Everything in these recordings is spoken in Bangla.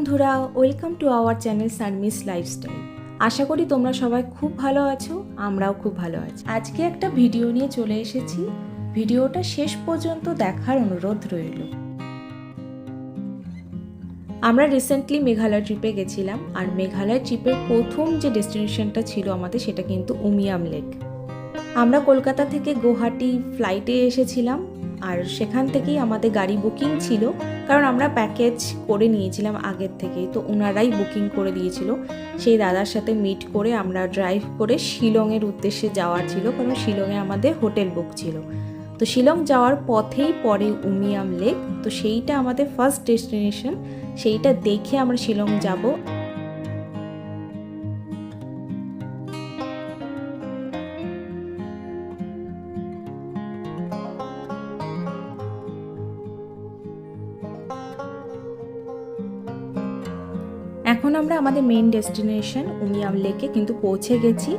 বন্ধুরা, ওয়েলকাম টু আওয়ার চ্যানেল সানমিস লাইফস্টাইল। আশা করি তোমরা সবাই খুব ভালো আছো, আমরাও খুব ভালো আছি। আজকে একটা ভিডিও নিয়ে চলে এসেছি, ভিডিওটা শেষ পর্যন্ত দেখার অনুরোধ রইল। আমরা রিসেন্টলি মেঘালয় ট্রিপে গেছিলাম, আর মেঘালয় ট্রিপের প্রথম যে ডেস্টিনেশনটা ছিল আমাদের, সেটা কিন্তু উমিয়াম লেক। আমরা কলকাতা থেকে গুয়াহাটি ফ্লাইটে এসেছিলাম, আর সেখান থেকেই আমাদের গাড়ি বুকিং ছিল, কারণ আমরা প্যাকেজ করে নিয়েছিলাম আগের থেকেই, তো ওনারাই বুকিং করে দিয়েছিল। সেই দাদার সাথে মিট করে আমরা ড্রাইভ করে শিলংয়ের উদ্দেশ্যে যাওয়ার ছিল, কারণ শিলংয়ে আমাদের হোটেল বুক ছিল। তো শিলং যাওয়ার পথেই পড়ে উমিয়াম লেক, তো সেইটা আমাদের ফার্স্ট ডেস্টিনেশন, সেইটা দেখে আমরা শিলং যাব। এখন আমরা আমাদের মেইন ডেস্টিনেশন উমিয়াম লেকে কিন্তু পৌঁছে গেছি।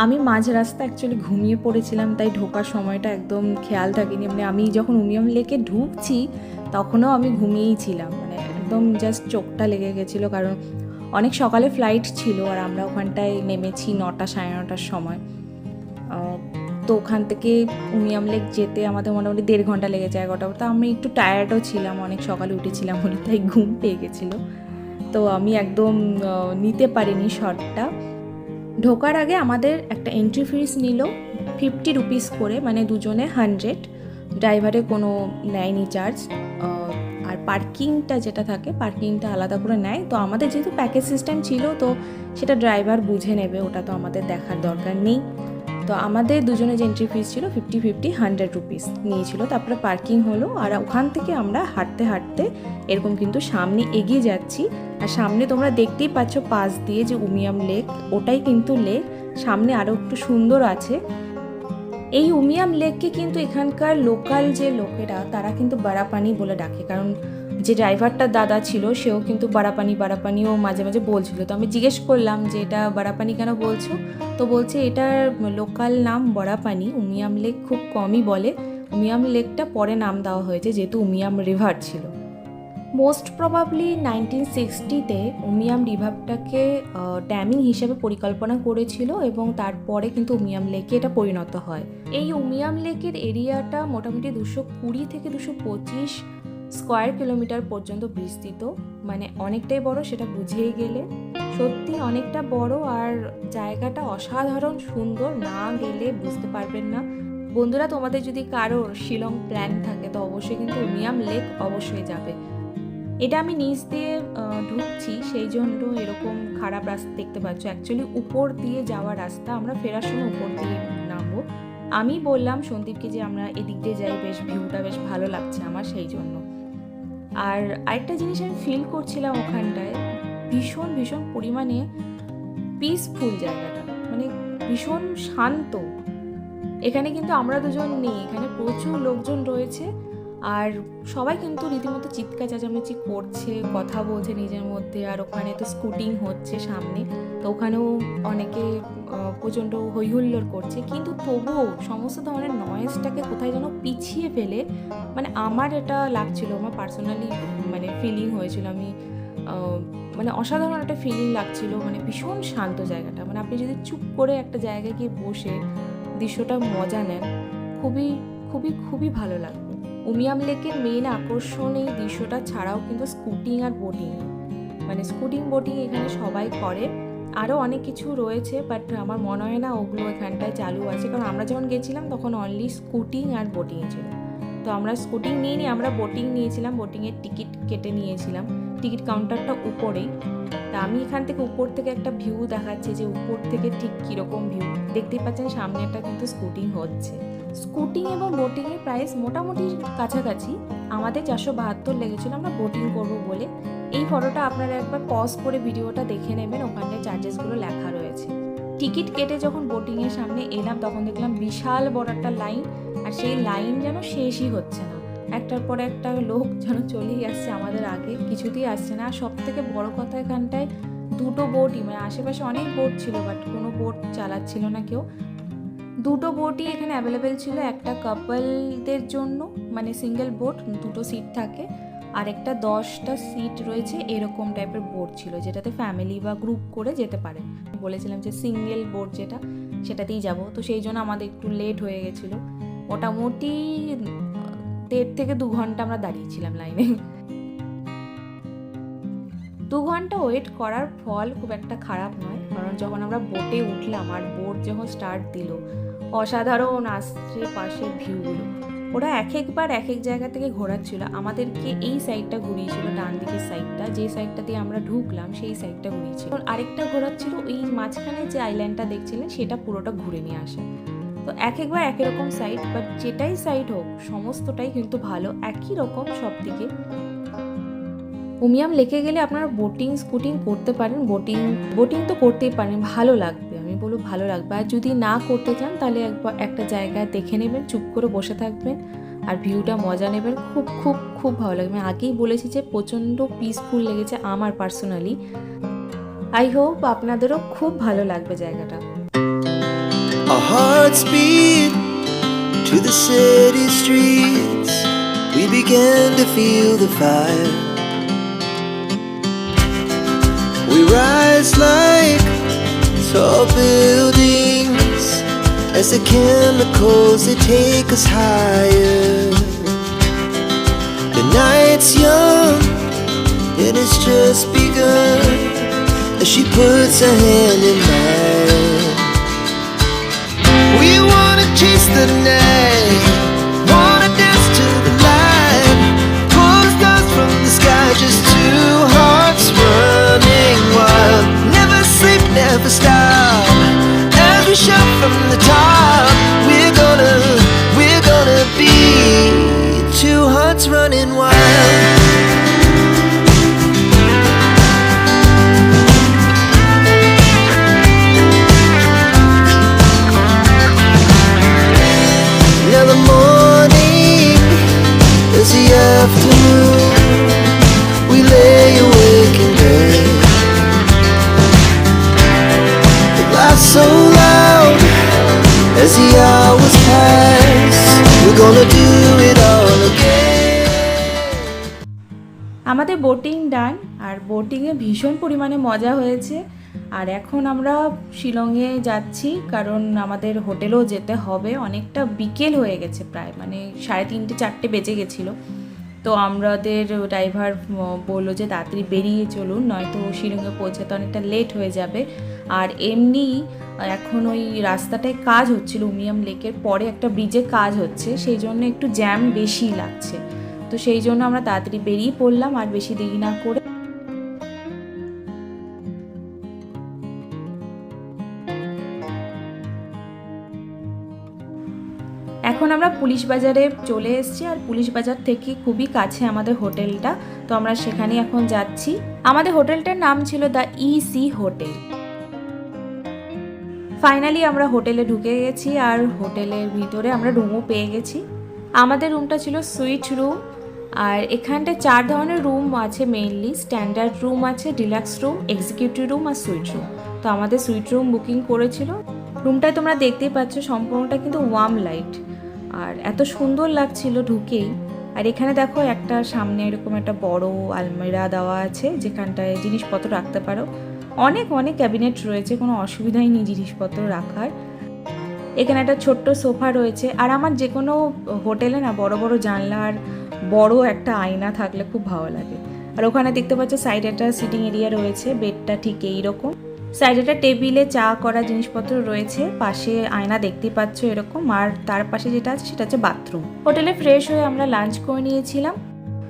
আমি মাঝ রাস্তা অ্যাকচুয়ালি ঘুমিয়ে পড়েছিলাম, তাই ঢোকার সময়টা একদম খেয়াল থাকেনি। মানে আমি যখন উমিয়াম লেকে ঢুকছি তখনও আমি ঘুমিয়েই ছিলাম, মানে একদম জাস্ট চোখটা লেগে গেছিলো, কারণ অনেক সকালে ফ্লাইট ছিল আর আমরা ওখানটায় নেমেছি 9টা সাড়ে 9টার সময়। তো ওখান থেকে উমিয়াম লেক যেতে আমাদের মোটামুটি 1.5 ঘন্টা লেগেছে, 11টা। তো আমি একটু টায়ার্ডও ছিলাম, অনেক সকালে উঠেছিলাম বলে, তাই ঘুম পেয়ে গেছিলো। তো আমি একদম নিতে পারিনি শটটা। ঢোকার আগে আমাদের একটা এন্ট্রি ফিস নিল 50 রুপিস করে, মানে দুজনে 100, ড্রাইভারে কোনো নেয়নি চার্জ। আর পার্কিংটা যেটা থাকে, পার্কিংটা আলাদা করে নেয়। তো আমাদের যেহেতু প্যাকেজ সিস্টেম ছিল, তো সেটা ড্রাইভার বুঝে নেবে, ওটা তো আমাদের দেখার দরকার নেই। তো আমাদের দুজনে যে এন্ট্রি ফিস ছিল 50 100 রুপিস নিয়েছিল। তারপরে পার্কিং হলো, আর ওখান থেকে আমরা হাঁটতে হাঁটতে এরকম কিন্তু সামনে এগিয়ে যাচ্ছি। আর সামনে তোমরা দেখতেই পাচ্ছ পাশ দিয়ে যে উমিয়াম লেক, ওটাই কিন্তু লেক। সামনে আরও একটু সুন্দর আছে। এই উমিয়াম লেককে কিন্তু এখানকার লোকাল যে লোকেরা, তারা কিন্তু বারাপানি বলে ডাকে, কারণ যে ড্রাইভারটা দাদা ছিল সেও কিন্তু বারাপানিও মাঝে মাঝে বলছিল। তো আমি জিজ্ঞেস করলাম যে এটা বারাপানি কেন বলছো, তো বলছে এটার লোকাল নাম বারাপানি, উমিয়াম লেক খুব কমই বলে। উমিয়াম লেকটা পরে নাম দেওয়া হয়েছে, যেহেতু উমিয়াম রিভার ছিল। মোস্ট প্রবাবলি 1960-তে উমিয়াম রিভারটাকে ড্যামিং হিসেবে পরিকল্পনা করেছিল, এবং তারপরে কিন্তু উমিয়াম লেকে এটা পরিণত হয়। এই উমিয়াম লেকের এরিয়াটা মোটামুটি 220 থেকে 225 স্কোয়ার কিলোমিটার পর্যন্ত বিস্তৃত, মানে অনেকটাই বড়, সেটা বুঝেই গেলে। সত্যি অনেকটা বড়, আর জায়গাটা অসাধারণ সুন্দর, না গেলে বুঝতে পারবেন না। বন্ধুরা, তোমাদের যদি কারোর শিলং প্ল্যান থাকে তো অবশ্যই কিন্তু উমিয়াম লেক অবশ্যই যাবে। এটা আমি নিচ দিয়ে ঢুকছি, সেই জন্য এরকম খারাপ রাস্তা দেখতে পাচ্ছ। অ্যাকচুয়ালি উপর দিয়ে যাওয়ার রাস্তা, আমরা ফেরার সময় উপর দিয়ে নামবো। আমি বললাম সন্দীপকে যে আমরা এদিক দিয়ে যাই, বেশ ভিউটা বেশ ভালো লাগছে আমার, সেই জন্য। আর আরেকটা জিনিস আমি ফিল করছিলাম ওখানটায়, ভীষণ ভীষণ পরিমাণে পিসফুল জায়গাটা, মানে ভীষণ শান্ত। এখানে কিন্তু আমরা দুজন নেই, এখানে প্রচুর লোকজন রয়েছে, আর সবাই কিন্তু রীতিমতো চিৎকার চেঁচামেচি করছে, কথা বলছে নিজের মধ্যে। আর ওখানে তো স্কুটিং হচ্ছে সামনে, তো ওখানেও অনেকে প্রচণ্ড হইহুল্লোড় করছে, কিন্তু তবুও সমস্ত ধরনের নয়েজটাকে কোথায় যেন পিছিয়ে ফেলে, মানে আমার এটা লাগছিল, আমার পার্সোনালি মানে ফিলিং হয়েছিল। আমি মানে অসাধারণ একটা ফিলিং লাগছিল, মানে ভীষণ শান্ত জায়গাটা। মানে আপনি যদি চুপ করে একটা জায়গায় গিয়ে বসে দৃশ্যটা মজা নেন, খুবই খুবই খুবই ভালো লাগবে। উমিয়াম লেকের মেইন আকর্ষণ এই দৃশ্যটা ছাড়াও কিন্তু স্কুটিং আর বোটিং, মানে বোটিং এখানে সবাই করে। আরও অনেক কিছু রয়েছে, বাট আমার মনে হয় না ওগুলো এখানটায় চালু আছে, কারণ আমরা যখন গেছিলাম তখন অনলি স্কুটিং আর বোটিং ছিল। তো আমরা স্কুটিং নিয়ে আমরা বোটিং নিয়েছিলাম, বোটিংয়ের টিকিট কেটে নিয়েছিলাম। টিকিট কাউন্টারটা উপরেই। তা আমি এখান থেকে উপর থেকে একটা ভিউ দেখাচ্ছি, যে উপর থেকে ঠিক কীরকম ভিউ দেখতেই পাচ্ছেন। সামনে একটা কিন্তু স্কুটিং হচ্ছে। স্কুটিং এবং বোটিংয়ের প্রাইস মোটামুটি কাছাকাছি। আমাদের 472 লেগেছিলো আমরা বোটিং করব বলে। এই ফটোটা আপনারা একবার পজ করে ভিডিওটা দেখে নেবেন, ওখানে চার্জেসগুলো লেখা রয়েছে। টিকিট কেটে যখন বোটিংয়ের সামনে এলাম তখন দেখলাম বিশাল বড় একটা লাইন, আর সেই লাইন যেন শেষই হচ্ছে না, একটার পর একটা লোক যেন চলেই আসছে আমাদের আগে, কিছুতেই আসছে না। আর সব থেকে বড় কথা, এখানটায় দুটো বোটই, মানে আশেপাশে অনেক বোট ছিল বাট কোনো বোট চালাচ্ছিল না কেউ। দুটো বোটই এখানে অ্যাভেলেবেল ছিল, একটা কাপলদের জন্য, মানে সিঙ্গেল বোট, দুটো সিট থাকে, আর একটা 10টা সিট রয়েছে এরকম টাইপের বোট ছিল, যেটাতে ফ্যামিলি বা গ্রুপ করে যেতে পারেন। বলেছিলাম যে সিঙ্গেল বোট যেটা, সেটাতেই যাব। তো সেই জন্য আমাদের একটু লেট হয়ে গেছিলো, মোটামুটি 1.5 থেকে 2 ঘন্টা আমরা দাঁড়িয়েছিলাম লাইনে। 2 ঘন্টা ওয়েট করার ফল খুব একটা খারাপ নয়, কারণ যখন আমরা বোটে উঠলাম আর বোট যখন স্টার্ট দিল, অসাধারণ আসছে পাশের ভিউগুলো। ওরা একবার এক জায়গা থেকে ঘোরাচ্ছিল, আমাদেরকে এই সাইডটা ঘুরিয়েছিল, ডান দিকের সাইডটা, যে সাইডটা দিয়ে আমরা ঢুকলাম সেই সাইডটা ঘুরিয়েছিল। আরেকটা ঘোরাচ্ছিল ওই মাঝখানে যে আইল্যান্ডটা দেখছিলেন সেটা পুরোটা ঘুরে নিয়ে আসা। তো একবার একই রকম সাইড, বাট যেটাই সাইড হোক সমস্তটাই কিন্তু ভালো, একই রকম সব দিকে। উমিয়াম লেকে গেলে আপনারা বোটিং স্কুটিং করতে পারেন, বোটিং তো করতেই পারেন, ভালো লাগবে, আমি বলবো ভালো লাগবে। আর যদি না করতে চান তাহলে একবার একটা জায়গায় দেখে নেবেন, চুপ করে বসে থাকবেন আর ভিউটা মজা নেবেন, খুব খুব খুব ভালো লাগবে। আমি আগেই বলেছি যে প্রচণ্ড পিসফুল লেগেছে আমার পার্সোনালি। আই হোপ আপনাদেরও খুব ভালো লাগবে জায়গাটা। Our hearts beat to the city streets. We began to feel the fire. We rise like tall buildings as the chemicals they take us higher. The night's young and it's just begun as she puts her hand in mine. We wanna chase the night, wanna dance to the light, pull the stars from the sky, just two hearts running wild. Never sleep, never stop, as we shout from the top. We're gonna be two hearts running wild. Now the morning is the afternoon. We lay awake in bed. The laughs so loud as the hours pass. We're gonna do it all again. আমাদের বোটিং ডান, আর বোটিংয়ে ভীষণ পরিমাণে মজা হয়েছে। আর এখন আমরা শিলংয়ে যাচ্ছি, কারণ আমাদের হোটেলেও যেতে হবে, অনেকটা বিকেল হয়ে গেছে, প্রায় মানে 3:30-4 বেজে গেছিলো। তো আমাদের ড্রাইভার বললো যে তাড়াতাড়ি বেরিয়ে চলুন, নয়তো শিলংয়ে পৌঁছাতে অনেকটা লেট হয়ে যাবে। আর এমনি এখন ওই রাস্তাটায় কাজ হচ্ছিল, উমিয়াম লেকের পরে একটা ব্রিজে কাজ হচ্ছে, সেই জন্য একটু জ্যাম বেশি লাগছে। তো সেই জন্য আমরা তাড়াতাড়ি বেরিয়ে পড়লাম আর বেশি দেরি না করে। এখন আমরা পুলিশ বাজারে চলে এসেছি, আর পুলিশ বাজার থেকে খুবই কাছে আমাদের হোটেলটা, তো আমরা সেখানে এখন যাচ্ছি। আমাদের হোটেলটার নাম ছিল দ্য ইসি হোটেল। ফাইনালি আমরা হোটেলে ঢুকে গেছি, আর হোটেলের ভিতরে আমরা রুমও পেয়ে গেছি। আমাদের রুমটা ছিল সুইট রুম, আর এখানটায় 4 ধরনের রুম আছে মেইনলি। স্ট্যান্ডার্ড রুম আছে, ডিলাক্স রুম, এক্সিকিউটিভ রুম আর সুইট রুম। তো আমাদের সুইট রুম বুকিং করেছিল। রুমটায় তোমরা দেখতেই পাচ্ছ সম্পূর্ণটা কিন্তু ওয়ার্ম লাইট, আর এত সুন্দর লাগছিল ঢুকেই। আর এখানে দেখো একটা সামনে এরকম একটা বড় আলমিরা দেওয়া আছে, যেখানটায় জিনিসপত্র রাখতে পারো। অনেক ক্যাবিনেট রয়েছে, কোনো অসুবিধাই নেই জিনিসপত্র রাখার। এখানে একটা ছোট্ট সোফা রয়েছে, আর আমার যে কোনো হোটেলে না বড় বড় জানলা আর বড় একটা আয়না থাকলে খুব ভালো লাগে। আর ওখানে দেখতে পাচ্ছ সাইডে একটা সিটিং এরিয়া রয়েছে, বেডটা ঠিক এইরকম। সাইডে একটা টেবিলে চা করা জিনিসপত্র রয়েছে, পাশে আয়না দেখতেই পাচ্ছ এরকম, আর তার পাশে যেটা আছে সেটা হচ্ছে বাথরুম। হোটেলে ফ্রেশ হয়ে আমরা লাঞ্চ করে নিয়েছিলাম।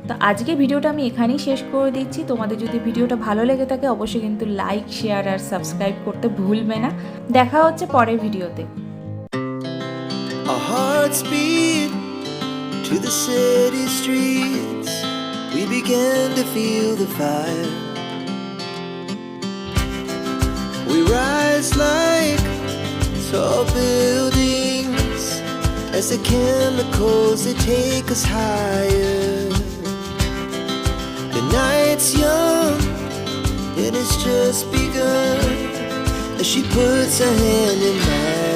তো আজকে ভিডিওটা আমি এখানেই শেষ করে দিচ্ছি। তোমাদের যদি ভিডিওটা ভালো লেগে থাকে অবশ্যই কিন্তু লাইক, শেয়ার আর সাবস্ক্রাইব করতে ভুলবে না। দেখা হচ্ছে পরের ভিডিওতে। Our hearts beat to the city streets. We began to feel the fire. We rise like tall buildings as the chemicals they take us higher. The night's young and it's just begun as she puts her hand in mine.